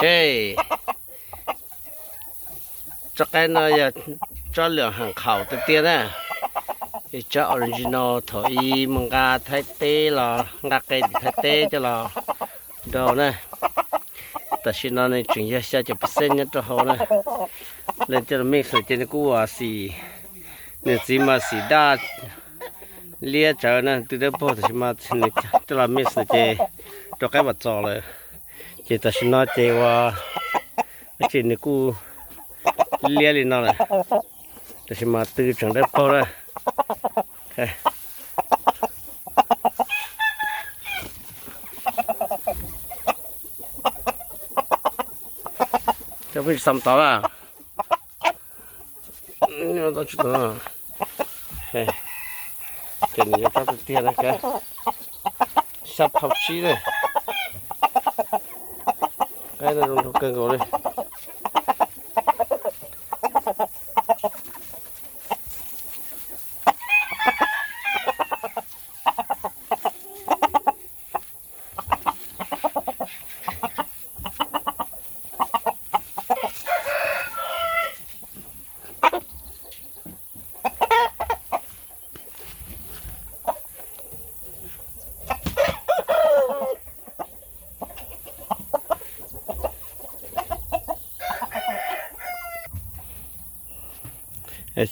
Ê, cho cái nó giờ cho lượng hàng khẩu tự tiên á, thì cho original thổi manga thái tê là ngắt cây thái tê cho là đồ nè, tại vì nó này chuyển ra sẽ cho percent nhất cho họ nè, lên cho nó mix rồi trên cái cua xì, nên chỉ mà xì đa lia trở nè, từ đó bỏ thì mà cho là mix rồi chơi cho cái vật trò rồi, chỉ tại vì nó chơi qua trên cái cua lia lên nó này, tại vì mà từ trong đó bỏ ra. Cho phải xăm tao à? Nhưng tao chút nữa. Cái này cho tao tiền này cái. Sắp học chí này. Cái này luôn cần gọi đây.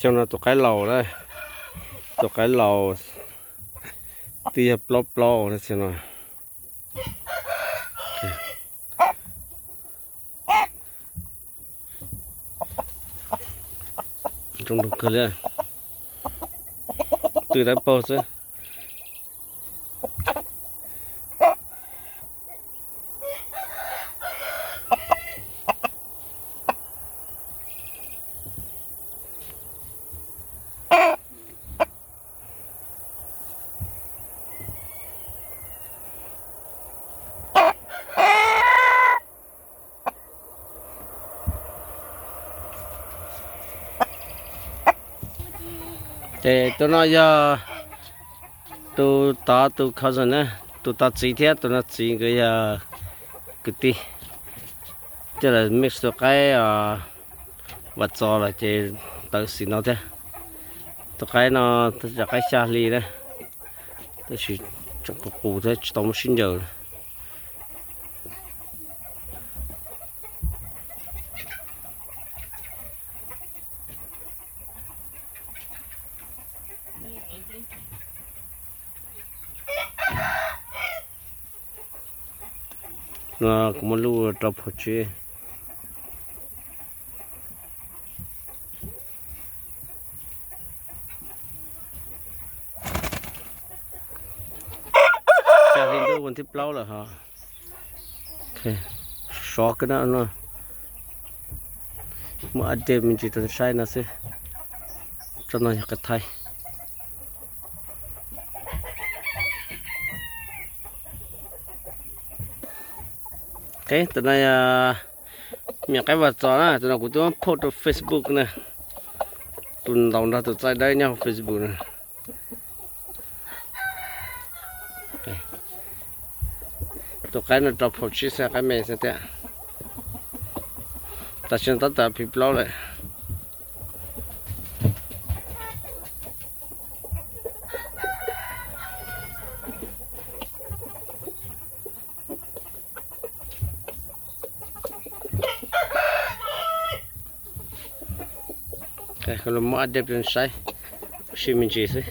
Xong nó tụi cái lầu đây, tụi cái lầu tia plo này xem nào, trong đúng cơ đấy, từ đấy pose đấy. Thì tôi nói giờ tôi ta tôi khâu rồi nè, tôi ta chỉ thế tôi nó chỉ cái tí, tức là mix được cái vật cho là chỉ tự xin nó thế, tôi cái nó tôi là cái xa ly đấy, tôi chỉ trong cuộc cụ thế trong sinh giờ. Nó cũng luôn trộn hết chứ, cha hình đôi còn tiếp lâu là hả? Ok, xóa cái đó nó, mà anh mình chỉ cần sai nó sẽ cho nó cái thay. Cái tụi này những cái vật đó nè, tụi nó cũng tôi post trên Facebook nè, tụi đồng ra tụi tại đây nhau Facebook nè. Tụi cái nó drop một chiếc xe cái mẹ sẽ thế, ta xin tất cả phim lâu lại. Kalau mau ada pun saya, si minci sih.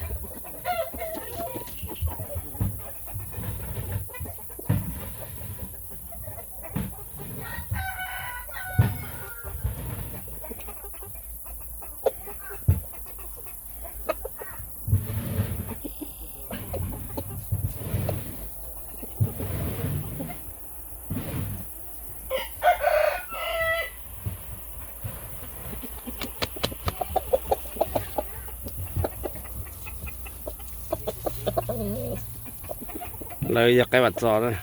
Lấy cái bật giò đây.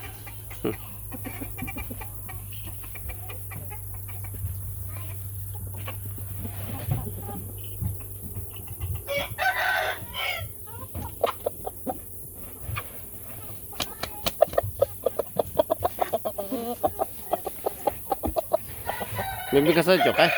mình biết cái sao chọc cái